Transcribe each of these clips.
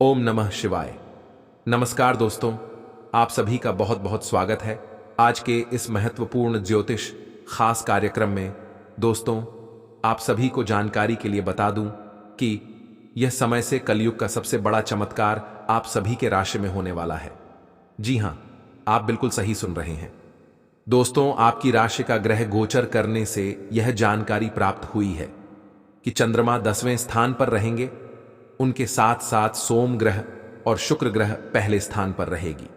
ओम नमः शिवाय। नमस्कार दोस्तों, आप सभी का बहुत बहुत स्वागत है आज के इस महत्वपूर्ण ज्योतिष खास कार्यक्रम में। दोस्तों, आप सभी को जानकारी के लिए बता दूं कि यह समय से कलयुग का सबसे बड़ा चमत्कार आप सभी के राशि में होने वाला है। जी हां, आप बिल्कुल सही सुन रहे हैं। दोस्तों, आपकी राशि का ग्रह गोचर करने से यह जानकारी प्राप्त हुई है कि चंद्रमा 10वें स्थान पर रहेंगे। उनके साथ साथ सोम ग्रह और शुक्र ग्रह पहले स्थान पर रहेगी,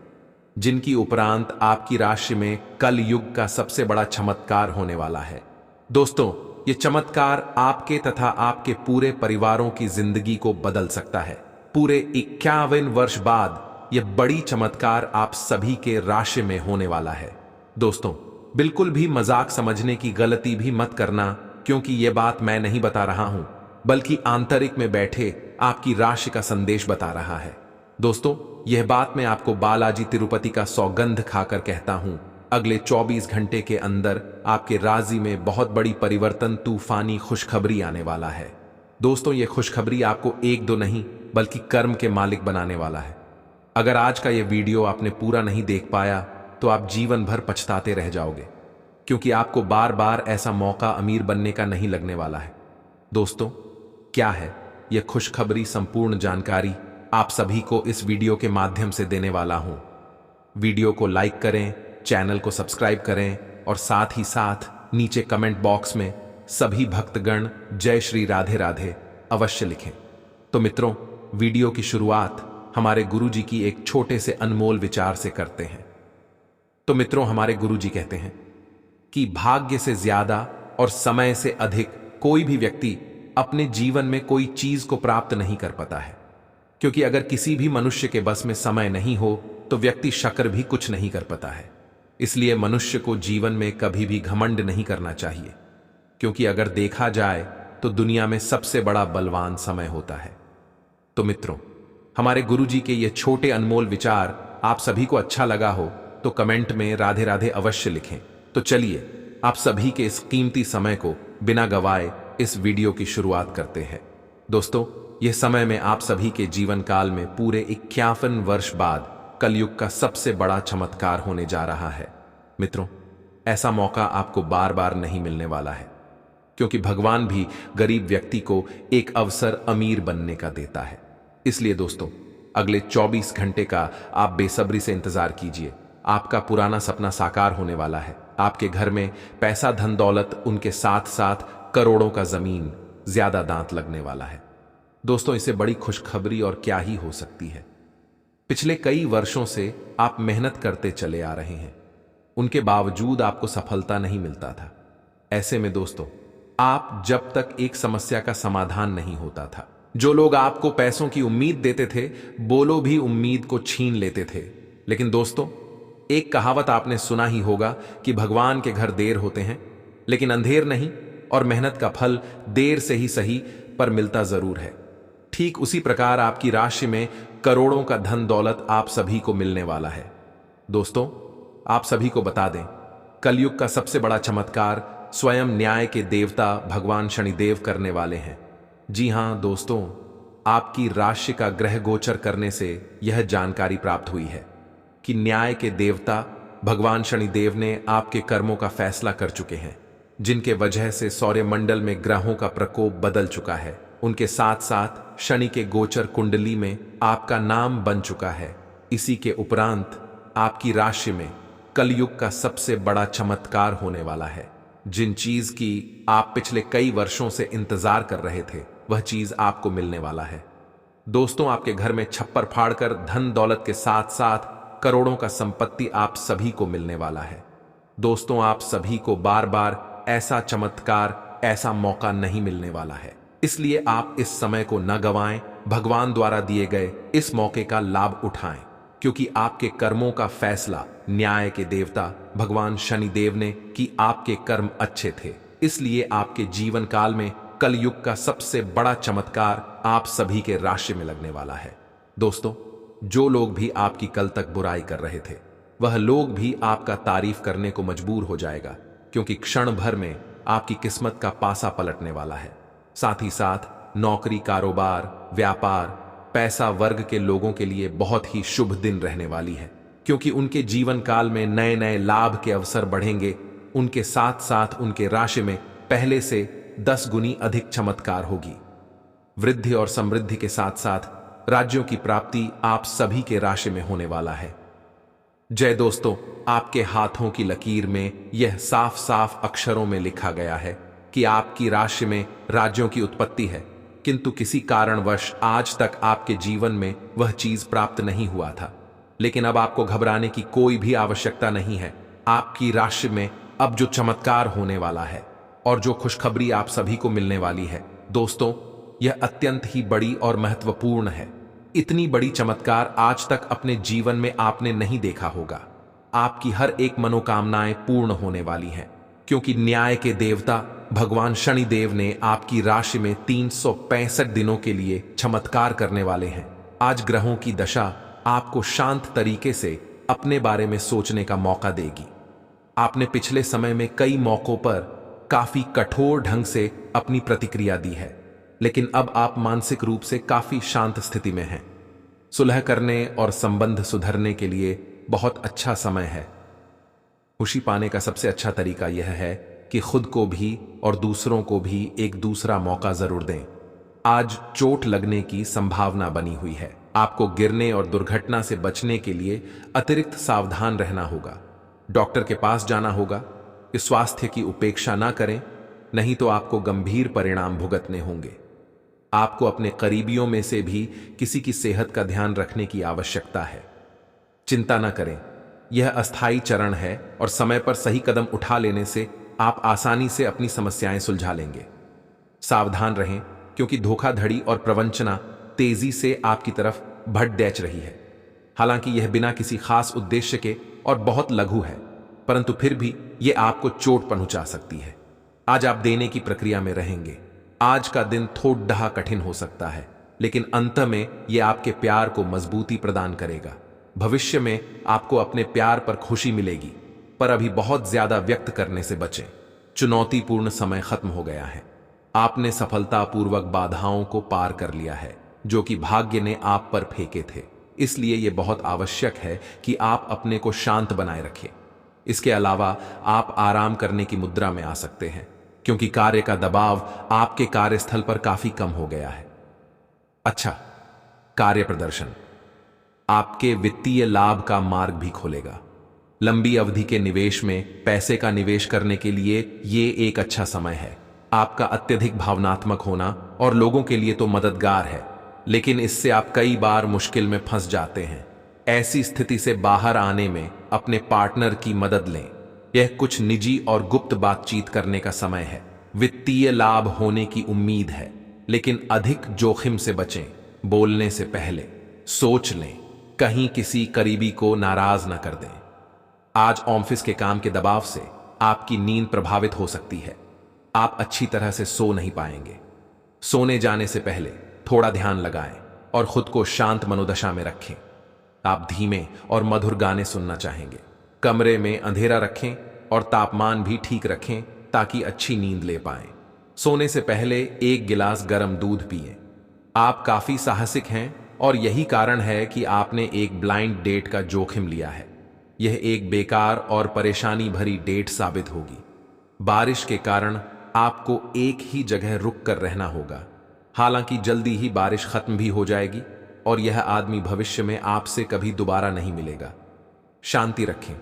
जिनकी उपरांत आपकी राशि में कल युग का सबसे बड़ा चमत्कार होने वाला है। दोस्तों, ये चमत्कार आपके तथा आपके पूरे परिवारों की जिंदगी को बदल सकता है। पूरे 51 वर्ष बाद यह बड़ी चमत्कार आप सभी के राशि में होने वाला है। दोस्तों, बिल्कुल भी मजाक समझने की गलती भी मत करना, क्योंकि यह बात मैं नहीं बता रहा हूं, बल्कि आंतरिक में बैठे आपकी राशि का संदेश बता रहा है। दोस्तों, यह बात मैं आपको बालाजी तिरुपति का सौगंध खाकर कहता हूं। अगले 24 घंटे के अंदर आपके राशि में बहुत बड़ी परिवर्तन, तूफानी खुशखबरी आने वाला है। दोस्तों, यह खुशखबरी आपको एक दो नहीं बल्कि कर्म के मालिक बनाने वाला है। अगर आज का यह वीडियो आपने पूरा नहीं देख पाया तो आप जीवन भर पछताते रह जाओगे, क्योंकि आपको बार बार ऐसा मौका अमीर बनने का नहीं लगने वाला है। दोस्तों, क्या है यह खुशखबरी? संपूर्ण जानकारी आप सभी को इस वीडियो के माध्यम से देने वाला हूं। वीडियो को लाइक करें, चैनल को सब्सक्राइब करें और साथ ही साथ नीचे कमेंट बॉक्स में सभी भक्तगण जय श्री राधे राधे अवश्य लिखें। तो मित्रों, वीडियो की शुरुआत हमारे गुरुजी की एक छोटे से अनमोल विचार से करते हैं। तो मित्रों, हमारे गुरुजी कहते हैं कि भाग्य से ज्यादा और समय से अधिक कोई भी व्यक्ति अपने जीवन में कोई चीज को प्राप्त नहीं कर पाता है, क्योंकि अगर किसी भी मनुष्य के बस में समय नहीं हो तो व्यक्ति शक्र भी कुछ नहीं कर पाता है। इसलिए मनुष्य को जीवन में कभी भी घमंड नहीं करना चाहिए, क्योंकि अगर देखा जाए तो दुनिया में सबसे बड़ा बलवान समय होता है। तो मित्रों, हमारे गुरुजी के ये छोटे अनमोल विचार आप सभी को अच्छा लगा हो तो कमेंट में राधे राधे अवश्य लिखें। तो चलिए, आप सभी के इस कीमती समय को बिना गवाए इस वीडियो की शुरुआत करते हैं। दोस्तों, यह समय में आप सभी के जीवन काल में पूरे 51 वर्ष बाद कलयुग का सबसे बड़ा चमत्कार होने जा रहा है। मित्रों, ऐसा मौका आपको बार बार नहीं मिलने वाला है, क्योंकि भगवान भी गरीब व्यक्ति को एक अवसर अमीर बनने का देता है। इसलिए दोस्तों, अगले 24 घंटे का आप बेसब्री से इंतजार कीजिए। आपका पुराना सपना साकार होने वाला है। आपके घर में पैसा, धन दौलत, उनके साथ साथ करोड़ों का जमीन, ज्यादा दांत लगने वाला है। दोस्तों, इससे बड़ी खुशखबरी और क्या ही हो सकती है। पिछले कई वर्षों से आप मेहनत करते चले आ रहे हैं, उनके बावजूद आपको सफलता नहीं मिलता था। ऐसे में दोस्तों, आप जब तक एक समस्या का समाधान नहीं होता था, जो लोग आपको पैसों की उम्मीद देते थे, बोलो भी उम्मीद को छीन लेते थे। लेकिन दोस्तों, एक कहावत आपने सुना ही होगा कि भगवान के घर देर होते हैं लेकिन अंधेर नहीं, और मेहनत का फल देर से ही सही पर मिलता जरूर है। ठीक उसी प्रकार आपकी राशि में करोड़ों का धन दौलत आप सभी को मिलने वाला है। दोस्तों, आप सभी को बता दें, कलयुग का सबसे बड़ा चमत्कार स्वयं न्याय के देवता भगवान शनिदेव करने वाले हैं। जी हां दोस्तों, आपकी राशि का ग्रह गोचर करने से यह जानकारी प्राप्त हुई है कि न्याय के देवता भगवान शनिदेव ने आपके कर्मों का फैसला कर चुके हैं, जिनके वजह से सौरमंडल में ग्रहों का प्रकोप बदल चुका है। उनके साथ साथ शनि के गोचर कुंडली में आपका नाम बन चुका है। इसी के उपरांत आपकी राशि में कलयुग का सबसे बड़ा चमत्कार होने वाला है। जिन चीज की आप पिछले कई वर्षों से इंतजार कर रहे थे, वह चीज आपको मिलने वाला है। दोस्तों, आपके घर में छप्पर फाड़कर धन दौलत के साथ साथ करोड़ों का संपत्ति आप सभी को मिलने वाला है। दोस्तों, आप सभी को बार बार ऐसा चमत्कार, ऐसा मौका नहीं मिलने वाला है। इसलिए आप इस समय को न गंवाएं, भगवान द्वारा दिए गए इस मौके का लाभ उठाएं, क्योंकि आपके कर्मों का फैसला न्याय के देवता भगवान शनिदेव ने कि आपके कर्म अच्छे थे। इसलिए आपके जीवन काल में कलयुग का सबसे बड़ा चमत्कार आप सभी के राशि में लगने वाला है। दोस्तों, जो लोग भी आपकी कल तक बुराई कर रहे थे, वह लोग भी आपका तारीफ करने को मजबूर हो जाएगा, क्योंकि क्षण भर में आपकी किस्मत का पासा पलटने वाला है। साथ ही साथ नौकरी, कारोबार, व्यापार पैसा वर्ग के लोगों के लिए बहुत ही शुभ दिन रहने वाली है, क्योंकि उनके जीवन काल में नए नए लाभ के अवसर बढ़ेंगे। उनके साथ साथ उनके राशि में पहले से 10 गुनी अधिक चमत्कार होगी। वृद्धि और समृद्धि के साथ साथ राज्यों की प्राप्ति आप सभी के राशि में होने वाला है। जय दोस्तों, आपके हाथों की लकीर में यह साफ साफ अक्षरों में लिखा गया है कि आपकी राशि में राज्यों की उत्पत्ति है, किंतु किसी कारणवश आज तक आपके जीवन में वह चीज प्राप्त नहीं हुआ था। लेकिन अब आपको घबराने की कोई भी आवश्यकता नहीं है। आपकी राशि में अब जो चमत्कार होने वाला है और जो खुशखबरी आप सभी को मिलने वाली है दोस्तों, यह अत्यंत ही बड़ी और महत्वपूर्ण है। इतनी बड़ी चमत्कार आज तक अपने जीवन में आपने नहीं देखा होगा। आपकी हर एक मनोकामनाएं पूर्ण होने वाली हैं, क्योंकि न्याय के देवता भगवान शनिदेव ने आपकी राशि में 365 दिनों के लिए चमत्कार करने वाले हैं। आज ग्रहों की दशा आपको शांत तरीके से अपने बारे में सोचने का मौका देगी। आपने पिछले समय में कई मौकों पर काफी कठोर ढंग से अपनी प्रतिक्रिया दी है, लेकिन अब आप मानसिक रूप से काफी शांत स्थिति में हैं। सुलह करने और संबंध सुधरने के लिए बहुत अच्छा समय है। खुशी पाने का सबसे अच्छा तरीका यह है कि खुद को भी और दूसरों को भी एक दूसरा मौका जरूर दें। आज चोट लगने की संभावना बनी हुई है। आपको गिरने और दुर्घटना से बचने के लिए अतिरिक्त सावधान रहना होगा। डॉक्टर के पास जाना होगा कि स्वास्थ्य की उपेक्षा ना करें, नहीं तो आपको गंभीर परिणाम भुगतने होंगे। आपको अपने करीबियों में से भी किसी की सेहत का ध्यान रखने की आवश्यकता है। चिंता न करें, यह अस्थायी चरण है और समय पर सही कदम उठा लेने से आप आसानी से अपनी समस्याएं सुलझा लेंगे। सावधान रहें, क्योंकि धोखाधड़ी और प्रवंचना तेजी से आपकी तरफ भट दैच रही है। हालांकि यह बिना किसी खास उद्देश्य के और बहुत लघु है, परंतु फिर भी यह आपको चोट पहुंचा सकती है। आज आप देने की प्रक्रिया में रहेंगे। आज का दिन थोड़ा कठिन हो सकता है, लेकिन अंत में यह आपके प्यार को मजबूती प्रदान करेगा। भविष्य में आपको अपने प्यार पर खुशी मिलेगी, पर अभी बहुत ज्यादा व्यक्त करने से बचें। चुनौतीपूर्ण समय खत्म हो गया है। आपने सफलतापूर्वक बाधाओं को पार कर लिया है, जो कि भाग्य ने आप पर फेंके थे। इसलिए यह बहुत आवश्यक है कि आप अपने को शांत बनाए रखें। इसके अलावा आप आराम करने की मुद्रा में आ सकते हैं, क्योंकि कार्य का दबाव आपके कार्यस्थल पर काफी कम हो गया है। अच्छा, कार्य प्रदर्शन आपके वित्तीय लाभ का मार्ग भी खोलेगा। लंबी अवधि के निवेश में पैसे का निवेश करने के लिए ये एक अच्छा समय है। आपका अत्यधिक भावनात्मक होना और लोगों के लिए तो मददगार है, लेकिन इससे आप कई बार मुश्किल में फंस जाते हैं। ऐसी स्थिति से बाहर आने में अपने पार्टनर की मदद लें। यह कुछ निजी और गुप्त बातचीत करने का समय है। वित्तीय लाभ होने की उम्मीद है, लेकिन अधिक जोखिम से बचें। बोलने से पहले सोच लें, कहीं किसी करीबी को नाराज न कर दें। आज ऑफिस के काम के दबाव से आपकी नींद प्रभावित हो सकती है। आप अच्छी तरह से सो नहीं पाएंगे। सोने जाने से पहले थोड़ा ध्यान लगाएं और खुद को शांत मनोदशा में रखें। आप धीमे और मधुर गाने सुनना चाहेंगे। कमरे में अंधेरा रखें और तापमान भी ठीक रखें ताकि अच्छी नींद ले पाएं। सोने से पहले 1 गिलास गर्म दूध पिएं। आप काफी साहसिक हैं और यही कारण है कि आपने एक ब्लाइंड डेट का जोखिम लिया है। यह एक बेकार और परेशानी भरी डेट साबित होगी। बारिश के कारण आपको एक ही जगह रुक कर रहना होगा। हालांकि जल्दी ही बारिश खत्म भी हो जाएगी और यह आदमी भविष्य में आपसे कभी दोबारा नहीं मिलेगा। शांति रखें।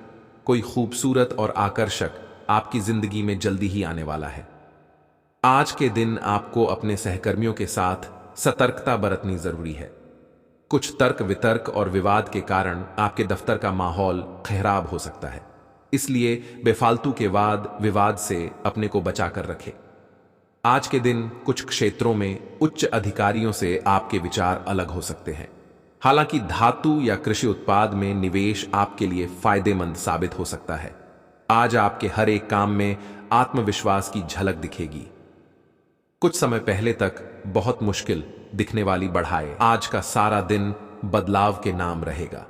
कोई खूबसूरत और आकर्षक आपकी जिंदगी में जल्दी ही आने वाला है। आज के दिन आपको अपने सहकर्मियों के साथ सतर्कता बरतनी जरूरी है। कुछ तर्क वितर्क और विवाद के कारण आपके दफ्तर का माहौल खराब हो सकता है, इसलिए बेफालतू के वाद विवाद से अपने को बचाकर रखें। आज के दिन कुछ क्षेत्रों में उच्च अधिकारियों से आपके विचार अलग हो सकते हैं। हालांकि धातु या कृषि उत्पाद में निवेश आपके लिए फायदेमंद साबित हो सकता है। आज आपके हर एक काम में आत्मविश्वास की झलक दिखेगी। कुछ समय पहले तक बहुत मुश्किल दिखने वाली बढ़ाए आज का सारा दिन बदलाव के नाम रहेगा।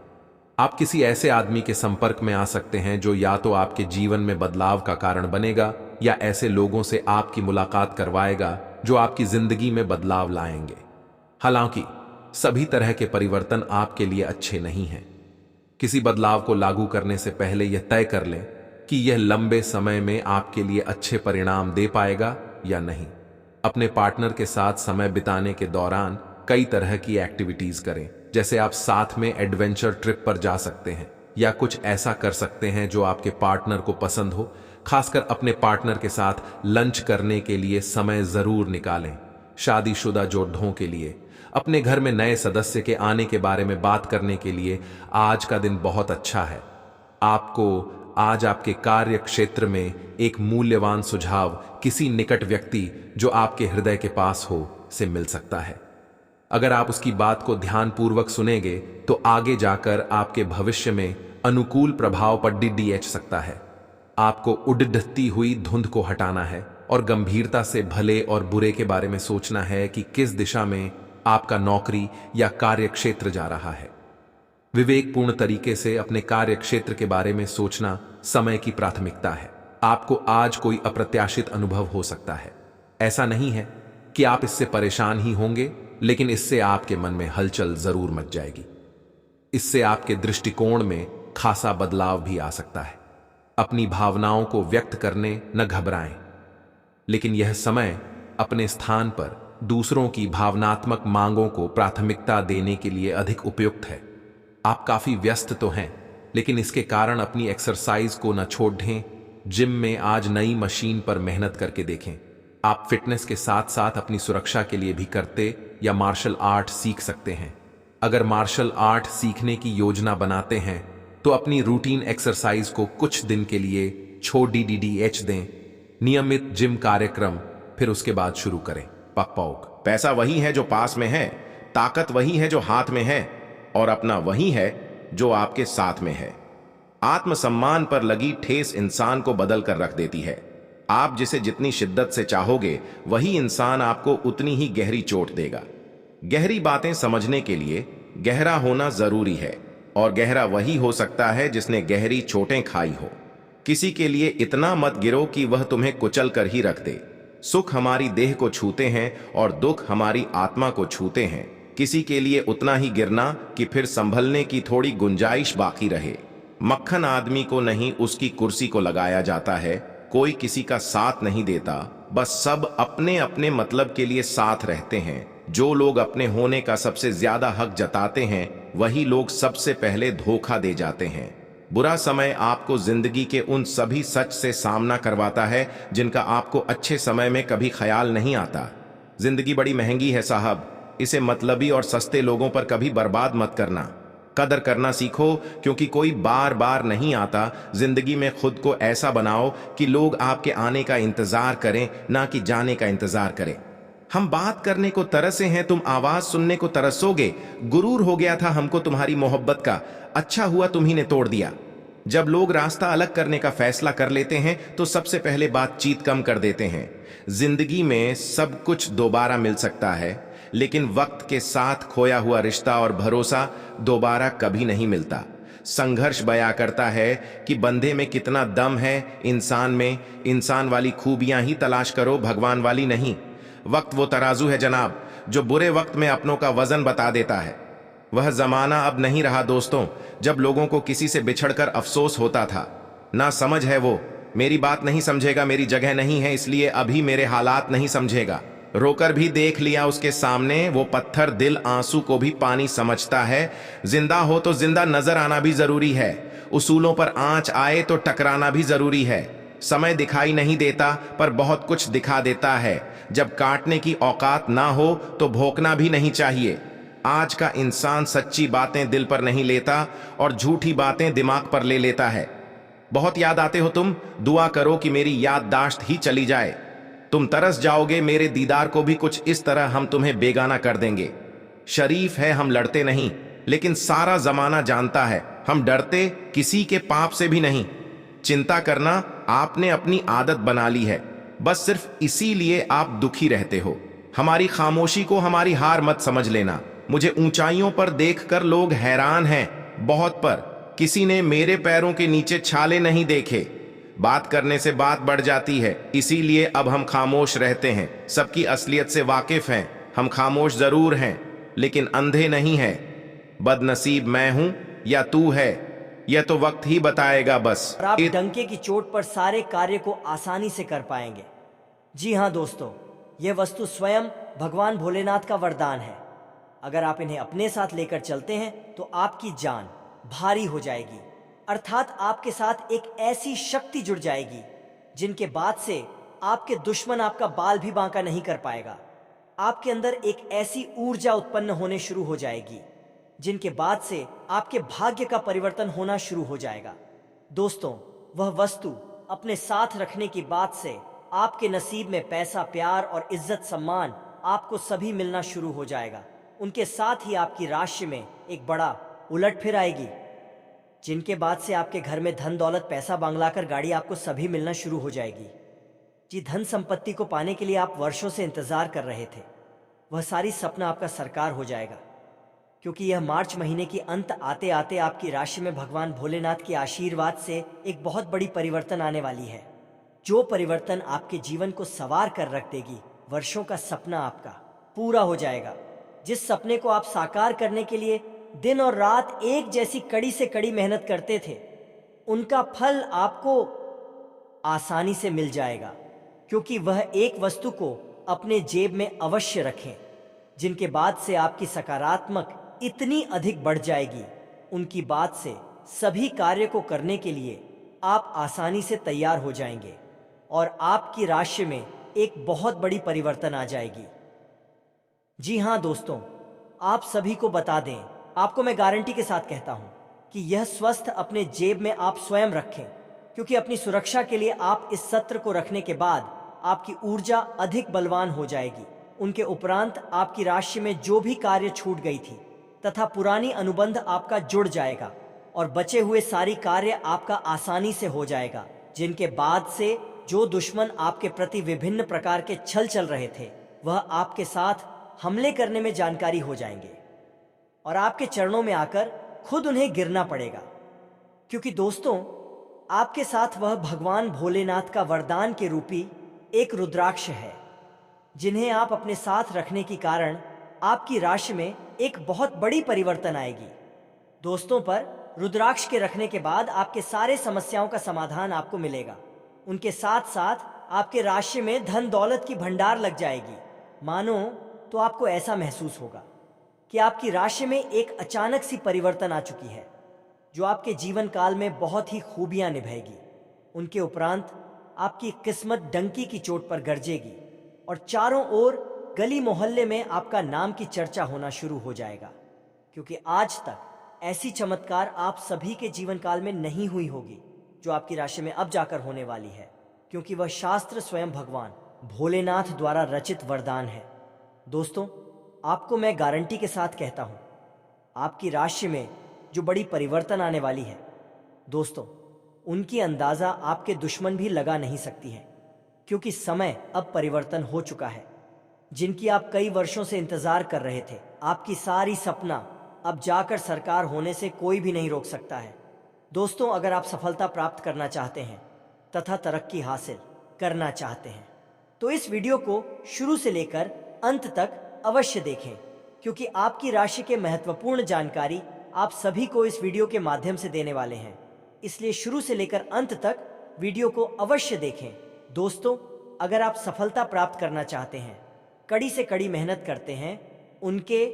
आप किसी ऐसे आदमी के संपर्क में आ सकते हैं जो या तो आपके जीवन में बदलाव का कारण बनेगा या ऐसे लोगों से आपकी मुलाकात करवाएगा जो आपकी जिंदगी में बदलाव लाएंगे। हालांकि सभी तरह के परिवर्तन आपके लिए अच्छे नहीं हैं। किसी बदलाव को लागू करने से पहले यह तय कर लें कि यह लंबे समय में आपके लिए अच्छे परिणाम दे पाएगा या नहीं। अपने पार्टनर के साथ समय बिताने के दौरान कई तरह की एक्टिविटीज करें, जैसे आप साथ में एडवेंचर ट्रिप पर जा सकते हैं या कुछ ऐसा कर सकते हैं जो आपके पार्टनर को पसंद हो। खासकर अपने पार्टनर के साथ लंच करने के लिए समय जरूर निकालें। शादीशुदा जोड़ों के लिए अपने घर में नए सदस्य के आने के बारे में बात करने के लिए आज का दिन बहुत अच्छा है। आपको आज आपके कार्य क्षेत्र में एक मूल्यवान सुझाव किसी निकट व्यक्ति जो आपके हृदय के पास हो से मिल सकता है। अगर आप उसकी बात को ध्यानपूर्वक सुनेंगे तो आगे जाकर आपके भविष्य में अनुकूल प्रभाव पड़ सकता है। आपको उड़ती हुई धुंध को हटाना है और गंभीरता से भले और बुरे के बारे में सोचना है कि किस दिशा में आपका नौकरी या कार्य क्षेत्र जा रहा है। विवेकपूर्ण तरीके से अपने कार्य क्षेत्र के बारे में सोचना समय की प्राथमिकता है। आपको आज कोई अप्रत्याशित अनुभव हो सकता है। ऐसा नहीं है कि आप इससे परेशान ही होंगे, लेकिन इससे आपके मन में हलचल जरूर मच जाएगी। इससे आपके दृष्टिकोण में खासा बदलाव भी आ सकता है। अपनी भावनाओं को व्यक्त करने न घबराएं, लेकिन यह समय अपने स्थान पर दूसरों की भावनात्मक मांगों को प्राथमिकता देने के लिए अधिक उपयुक्त है। आप काफी व्यस्त तो हैं, लेकिन इसके कारण अपनी एक्सरसाइज को न छोड़ दें। जिम में आज नई मशीन पर मेहनत करके देखें। आप फिटनेस के साथ साथ अपनी सुरक्षा के लिए भी करते या मार्शल आर्ट सीख सकते हैं। अगर मार्शल आर्ट सीखने की योजना बनाते हैं तो अपनी रूटीन एक्सरसाइज को कुछ दिन के लिए छोड़ दें। नियमित जिम कार्यक्रम फिर उसके बाद शुरू करें। पकपौक पैसा वही है जो पास में है, ताकत वही है जो हाथ में है, और अपना वही है जो आपके साथ में है। आत्मसम्मान पर लगी ठेस इंसान को बदल कर रख देती है। आप जिसे जितनी शिद्दत से चाहोगे वही इंसान आपको उतनी ही गहरी चोट देगा। गहरी बातें समझने के लिए गहरा होना जरूरी है, और गहरा वही हो सकता है जिसने गहरी चोटें खाई हो। किसी के लिए इतना मत गिरो कि वह तुम्हें कुचल कर ही रख दे। सुख हमारी देह को छूते हैं और दुख हमारी आत्मा को छूते हैं। किसी के लिए उतना ही गिरना कि फिर संभलने की थोड़ी गुंजाइश बाकी रहे। मक्खन आदमी को नहीं, उसकी कुर्सी को लगाया जाता है। कोई किसी का साथ नहीं देता, बस सब अपने अपने मतलब के लिए साथ रहते हैं। जो लोग अपने होने का सबसे ज्यादा हक जताते हैं वही लोग सबसे पहले धोखा दे जाते हैं। बुरा समय आपको जिंदगी के उन सभी सच से सामना करवाता है जिनका आपको अच्छे समय में कभी ख्याल नहीं आता। जिंदगी बड़ी महंगी है साहब, इसे मतलबी और सस्ते लोगों पर कभी बर्बाद मत करना। कदर करना सीखो, क्योंकि कोई बार बार नहीं आता। जिंदगी में खुद को ऐसा बनाओ कि लोग आपके आने का इंतजार करें, ना कि जाने का इंतजार करें। हम बात करने को तरसे हैं, तुम आवाज सुनने को तरसोगे। गुरूर हो गया था हमको तुम्हारी मोहब्बत का, अच्छा हुआ तुम्ही ने तोड़ दिया। जब लोग रास्ता अलग करने का फैसला कर लेते हैं तो सबसे पहले बातचीत कम कर देते हैं। जिंदगी में सब कुछ दोबारा मिल सकता है, लेकिन वक्त के साथ खोया हुआ रिश्ता और भरोसा दोबारा कभी नहीं मिलता। संघर्ष बयां करता है कि बंदे में कितना दम है। इंसान में इंसान वाली खूबियां ही तलाश करो, भगवान वाली नहीं। वक्त वो तराजू है जनाब, जो बुरे वक्त में अपनों का वजन बता देता है। वह जमाना अब नहीं रहा दोस्तों, जब लोगों को किसी से बिछड़कर अफसोस होता था। ना समझ है वो, मेरी बात नहीं समझेगा, मेरी जगह नहीं है इसलिए अभी मेरे हालात नहीं समझेगा। रोकर भी देख लिया उसके सामने, वो पत्थर दिल आंसू को भी पानी समझता है। जिंदा हो तो जिंदा नजर आना भी जरूरी है। उसूलों पर आंच आए तो टकराना भी जरूरी है। समय दिखाई नहीं देता पर बहुत कुछ दिखा देता है। जब काटने की औकात ना हो तो भोंकना भी नहीं चाहिए। आज का इंसान सच्ची बातें दिल पर नहीं लेता और झूठी बातें दिमाग पर ले लेता है। बहुत याद आते हो तुम, दुआ करो कि मेरी याददाश्त ही चली जाए। तुम तरस जाओगे मेरे दीदार को भी, कुछ इस तरह हम तुम्हें बेगाना कर देंगे। शरीफ है हम लड़ते नहीं, लेकिन सारा जमाना जानता है हम डरते किसी के पाप से भी नहीं। चिंता करना आपने अपनी आदत बना ली है, बस सिर्फ इसीलिए आप दुखी रहते हो। हमारी खामोशी को हमारी हार मत समझ लेना। मुझे ऊंचाइयों पर देखकर लोग हैरान हैं, बहुत पर किसी ने मेरे पैरों के नीचे छाले नहीं देखे। बात करने से बात बढ़ जाती है, इसीलिए अब हम खामोश रहते हैं। सबकी असलियत से वाकिफ हैं, हम खामोश जरूर हैं। लेकिन अंधे नहीं है। बदनसीब मैं हूं या तू है, यह तो वक्त ही बताएगा बस। और आप डंके की चोट पर सारे कार्य को आसानी से कर पाएंगे। जी हाँ दोस्तों, यह वस्तु स्वयं भगवान भोलेनाथ का वरदान है। अगर आप इन्हें अपने साथ लेकर चलते हैं तो आपकी जान भारी हो जाएगी, अर्थात आपके साथ एक ऐसी शक्ति जुड़ जाएगी जिनके बाद से आपके दुश्मन आपका बाल भी बांका नहीं कर पाएगा। आपके अंदर एक ऐसी ऊर्जा उत्पन्न होने शुरू हो जाएगी जिनके बाद से आपके भाग्य का परिवर्तन होना शुरू हो जाएगा। दोस्तों, वह वस्तु अपने साथ रखने की बात से आपके नसीब में पैसा, प्यार और इज्जत सम्मान आपको सभी मिलना शुरू हो जाएगा। उनके साथ ही आपकी राशि में एक बड़ा उलट फिर आएगी, जिनके बाद से आपके घर में धन दौलत, पैसा, बंगला कर गाड़ी आपको सभी मिलना शुरू हो जाएगी। जी, धन संपत्ति को पाने के लिए आप वर्षों से इंतजार कर रहे थे, वह सारी सपना आपका साकार हो जाएगा, क्योंकि यह मार्च महीने की अंत आते आते आपकी राशि में भगवान भोलेनाथ के आशीर्वाद से एक बहुत बड़ी परिवर्तन आने वाली है, जो परिवर्तन आपके जीवन को सवार कर रख देगी। वर्षों का सपना आपका पूरा हो जाएगा। जिस सपने को आप साकार करने के लिए दिन और रात एक जैसी कड़ी से कड़ी मेहनत करते थे, उनका फल आपको आसानी से मिल जाएगा, क्योंकि वह एक वस्तु को अपने जेब में अवश्य रखें, जिनके बाद से आपकी सकारात्मक इतनी अधिक बढ़ जाएगी, उनकी बात से सभी कार्य को करने के लिए आप आसानी से तैयार हो जाएंगे और आपकी राशि में एक बहुत बड़ी परिवर्तन आ जाएगी। जी हाँ दोस्तों, आप सभी को बता दें, आपको मैं गारंटी के साथ कहता हूं कि यह स्वस्थ अपने जेब में आप स्वयं रखें, क्योंकि अपनी सुरक्षा के लिए आप इस सत्र को रखने के बाद आपकी ऊर्जा अधिक बलवान हो जाएगी। उनके उपरांत आपकी राशि में जो भी कार्य छूट गई थी तथा पुरानी अनुबंध आपका जुड़ जाएगा और बचे हुए सारी कार्य आपका आसानी से हो जाएगा, जिनके बाद से जो दुश्मन आपके प्रति विभिन्न प्रकार के छल चल रहे थे, वह आपके साथ हमले करने में जानकारी हो जाएंगे और आपके चरणों में आकर खुद उन्हें गिरना पड़ेगा, क्योंकि दोस्तों, आपके साथ वह भगवान भोलेनाथ का वरदान के रूपी एक रुद्राक्ष है, जिन्हें आप अपने साथ रखने के कारण आपकी राशि में एक बहुत बड़ी परिवर्तन आएगी। दोस्तों, पर रुद्राक्ष के रखने के बाद आपके सारे समस्याओं का समाधान आपको मिलेगा। उनके साथ साथ आपके राशि में धन दौलत की भंडार लग जाएगी। मानो तो आपको ऐसा महसूस होगा कि आपकी राशि में एक अचानक सी परिवर्तन आ चुकी है, जो आपके जीवन काल में बहुत ही खूबियां निभाएगी। उनके उपरांत आपकी किस्मत डंकी की चोट पर गरजेगी और चारों ओर गली मोहल्ले में आपका नाम की चर्चा होना शुरू हो जाएगा, क्योंकि आज तक ऐसी चमत्कार आप सभी के जीवन काल में नहीं हुई होगी जो आपकी राशि में अब जाकर होने वाली है, क्योंकि वह शास्त्र स्वयं भगवान भोलेनाथ द्वारा रचित वरदान है। दोस्तों, आपको मैं गारंटी के साथ कहता हूं, आपकी राशि में जो बड़ी परिवर्तन आने वाली है, दोस्तों, उनकी अंदाजा आपके दुश्मन भी लगा नहीं सकती है, क्योंकि समय अब परिवर्तन हो चुका है। जिनकी आप कई वर्षों से इंतजार कर रहे थे, आपकी सारी सपना अब जाकर साकार होने से कोई भी नहीं रोक सकता है। दोस्तों, अगर आप सफलता प्राप्त करना चाहते हैं तथा तरक्की हासिल करना चाहते हैं, तो इस वीडियो को शुरू से लेकर अंत तक अवश्य देखें, क्योंकि आपकी राशि के महत्वपूर्ण जानकारी आप सभी को इस वीडियो के माध्यम से देने वाले हैं। इसलिए शुरू से लेकर अंत तक वीडियो को अवश्य देखें। दोस्तों, अगर आप सफलता प्राप्त करना चाहते हैं, कड़ी से कड़ी मेहनत करते हैं, उनके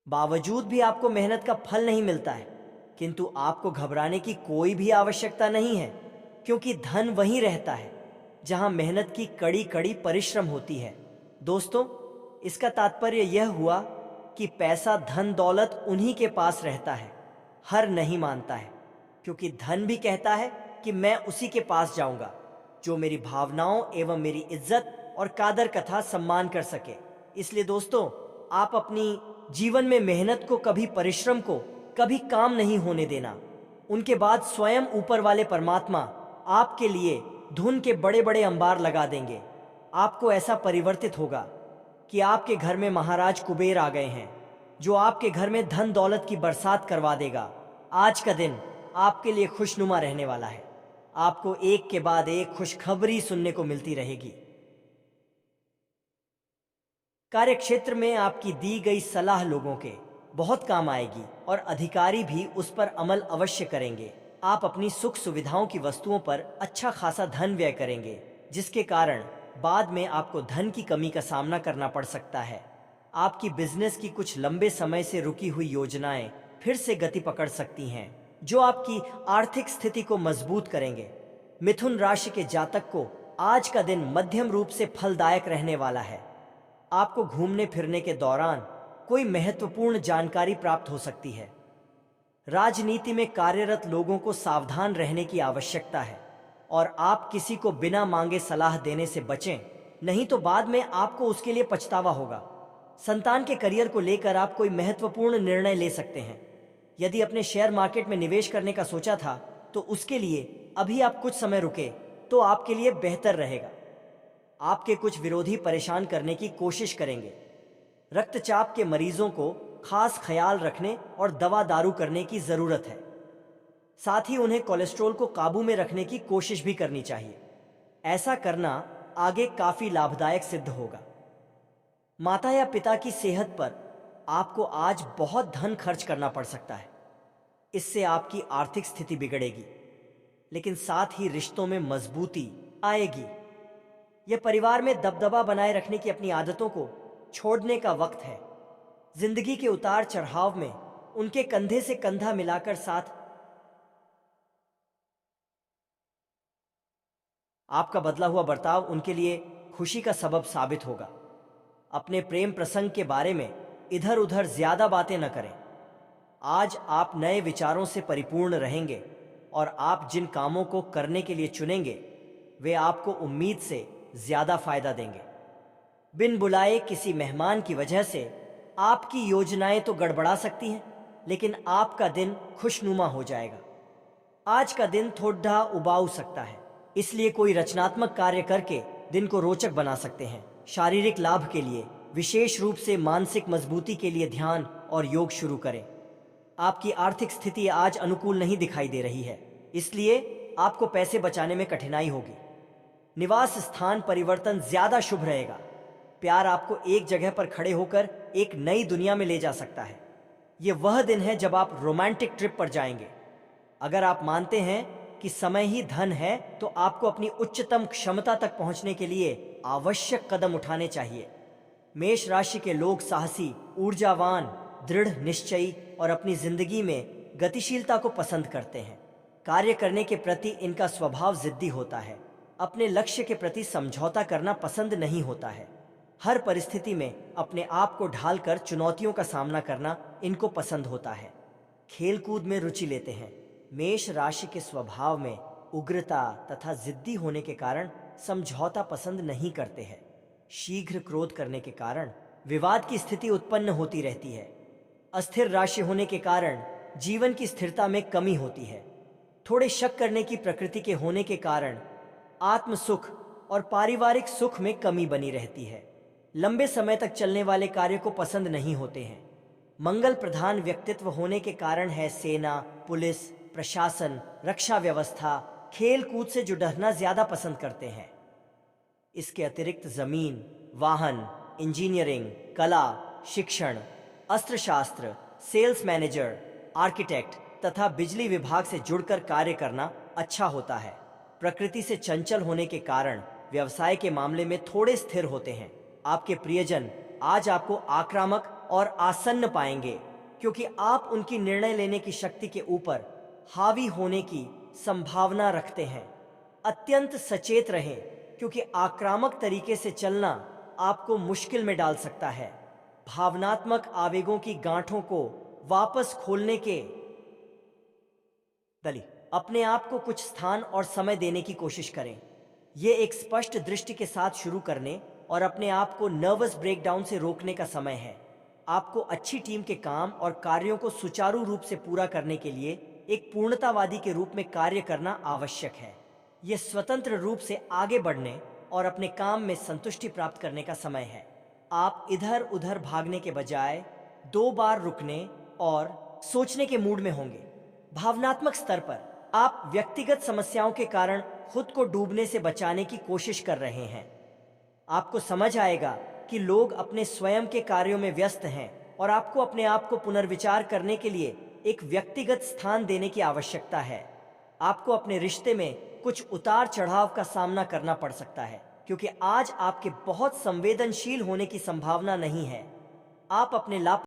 बावजूद भी आपको मेहनत का फल नहीं मिलता है, किंतु आपको घबराने की कोई भी आवश्यकता नहीं है, क्योंकि धन वहीं रहता है जहां मेहनत की कड़ी कड़ी परिश्रम होती है। दोस्तों, इसका तात्पर्य यह हुआ कि पैसा, धन दौलत उन्हीं के पास रहता है, हर नहीं मानता है, क्योंकि धन भी कहता है कि मैं उसी के पास जाऊंगा जो मेरी भावनाओं एवं मेरी इज्जत और कादर कथा सम्मान कर सके। इसलिए दोस्तों, आप अपनी जीवन में मेहनत को कभी, परिश्रम को कभी काम नहीं होने देना। उनके बाद स्वयं ऊपर वाले परमात्मा आपके लिए धुन के बड़े बड़े अंबार लगा देंगे। आपको ऐसा परिवर्तित होगा कि आपके घर में महाराज कुबेर आ गए हैं, जो आपके घर में धन दौलत की बरसात करवा देगा। आज का दिन आपके लिए खुशनुमा रहने वाला है। आपको एक के बाद एक खुशखबरी सुनने को मिलती रहेगी। कार्यक्षेत्र में आपकी दी गई सलाह लोगों के बहुत काम आएगी और अधिकारी भी उस पर अमल अवश्य करेंगे। आप अपनी सुख सुविधाओं की वस्तुओं पर अच्छा खासा धन व्यय करेंगे, जिसके कारण बाद में आपको धन की कमी का सामना करना पड़ सकता है। आपकी बिजनेस की कुछ लंबे समय से रुकी हुई योजनाएं फिर से गति पकड़ सकती हैं, जो आपकी आर्थिक स्थिति को मजबूत करेंगे। मिथुन राशि के जातक को आज का दिन मध्यम रूप से फलदायक रहने वाला है। आपको घूमने फिरने के दौरान कोई महत्वपूर्ण जानकारी प्राप्त हो सकती है। राजनीति में कार्यरत लोगों को सावधान रहने की आवश्यकता है और आप किसी को बिना मांगे सलाह देने से बचें, नहीं तो बाद में आपको उसके लिए पछतावा होगा। संतान के करियर को लेकर आप कोई महत्वपूर्ण निर्णय ले सकते हैं। यदि अपने शेयर मार्केट में निवेश करने का सोचा था तो उसके लिए अभी आप कुछ समय रुके तो आपके लिए बेहतर रहेगा। आपके कुछ विरोधी परेशान करने की कोशिश करेंगे। रक्तचाप के मरीजों को खास ख्याल रखने और दवा दारू करने की जरूरत है। साथ ही उन्हें कोलेस्ट्रॉल को काबू में रखने की कोशिश भी करनी चाहिए। ऐसा करना आगे काफी लाभदायक सिद्ध होगा। माता या पिता की सेहत पर आपको आज बहुत धन खर्च करना पड़ सकता है। इससे आपकी आर्थिक स्थिति बिगड़ेगी, लेकिन साथ ही रिश्तों में मजबूती आएगी। यह परिवार में दबदबा बनाए रखने की अपनी आदतों को छोड़ने का वक्त है। जिंदगी के उतार चढ़ाव में उनके कंधे से कंधा मिलाकर साथ आपका बदला हुआ बर्ताव उनके लिए खुशी का सबब साबित होगा। अपने प्रेम प्रसंग के बारे में इधर उधर ज्यादा बातें न करें। आज आप नए विचारों से परिपूर्ण रहेंगे और आप जिन कामों को करने के लिए चुनेंगे वे आपको उम्मीद से ज्यादा फायदा देंगे। बिन बुलाए किसी मेहमान की वजह से आपकी योजनाएं तो गड़बड़ा सकती हैं, लेकिन आपका दिन खुशनुमा हो जाएगा। आज का दिन थोड़ा उबाऊ सकता है, इसलिए कोई रचनात्मक कार्य करके दिन को रोचक बना सकते हैं। शारीरिक लाभ के लिए, विशेष रूप से मानसिक मजबूती के लिए ध्यान और योग शुरू करें। आपकी आर्थिक स्थिति आज अनुकूल नहीं दिखाई दे रही है, इसलिए आपको पैसे बचाने में कठिनाई होगी। निवास स्थान परिवर्तन ज्यादा शुभ रहेगा। प्यार आपको एक जगह पर खड़े होकर एक नई दुनिया में ले जा सकता है। यह वह दिन है जब आप रोमांटिक ट्रिप पर जाएंगे। अगर आप मानते हैं कि समय ही धन है, तो आपको अपनी उच्चतम क्षमता तक पहुंचने के लिए आवश्यक कदम उठाने चाहिए। मेष राशि के लोग साहसी, ऊर्जावान, दृढ़ निश्चयी और अपनी जिंदगी में गतिशीलता को पसंद करते हैं। कार्य करने के प्रति इनका स्वभाव जिद्दी होता है। अपने लक्ष्य के प्रति समझौता करना पसंद नहीं होता है। हर परिस्थिति में अपने आप को ढालकर चुनौतियों का सामना करना इनको पसंद होता है। खेलकूद में रुचि लेते हैं। मेष राशि के स्वभाव में उग्रता तथा जिद्दी होने के कारण समझौता पसंद नहीं करते हैं। शीघ्र क्रोध करने के कारण विवाद की स्थिति उत्पन्न होती रहती है। अस्थिर राशि होने के कारण जीवन की स्थिरता में कमी होती है। थोड़े शक करने की प्रकृति के होने के कारण आत्म सुख और पारिवारिक सुख में कमी बनी रहती है। लंबे समय तक चलने वाले कार्य को पसंद नहीं होते हैं। मंगल प्रधान व्यक्तित्व होने के कारण है सेना, पुलिस, प्रशासन, रक्षा व्यवस्था, खेल कूद से जुड़ना ज्यादा पसंद करते हैं। इसके अतिरिक्त जमीन, वाहन, इंजीनियरिंग, कला, शिक्षण, अस्त्रशास्त्र, सेल्स मैनेजर, आर्किटेक्ट तथा बिजली विभाग से जुड़कर कार्य करना अच्छा होता है। प्रकृति से चंचल होने के कारण व्यवसाय के मामले में थोड़े स्थिर होते हैं। आपके प्रियजन आज आपको आक्रामक और आसन्न पाएंगे, क्योंकि आप उनकी निर्णय लेने की शक्ति के ऊपर हावी होने की संभावना रखते हैं। अत्यंत सचेत रहें, क्योंकि आक्रामक तरीके से चलना आपको मुश्किल में डाल सकता है। भावनात्मक आवेगों की गांठों को वापस खोलने के दली अपने आप को कुछ स्थान और समय देने की कोशिश करें। ये एक स्पष्ट दृष्टि के साथ शुरू करने और अपने आप को नर्वस ब्रेकडाउन से रोकने का समय है। आपको अच्छी टीम के काम और कार्यों को सुचारू रूप से पूरा करने के लिए एक पूर्णतावादी के रूप में कार्य करना आवश्यक है। यह स्वतंत्र रूप से आगे बढ़ने और अपने काम में संतुष्टि प्राप्त करने का समय है। आप इधर उधर भागने के बजाय 2 बार रुकने और सोचने के मूड में होंगे। भावनात्मक स्तर पर आप व्यक्तिगत समस्याओं के कारण खुद को डूबने से बचाने की कोशिश कर रहे हैं। आपको समझ आएगा कि लोग अपने स्वयं के कार्यों में व्यस्त हैं और आपको अपने आप को पुनर्विचार करने के लिए एक व्यक्तिगत स्थान देने की आवश्यकता है। आपको अपने रिश्ते में कुछ उतार चढ़ाव का सामना करना पड़ सकता है, क्योंकि आज आपके बहुत संवेदनशील होने की संभावना नहीं है। आप अपने लाभ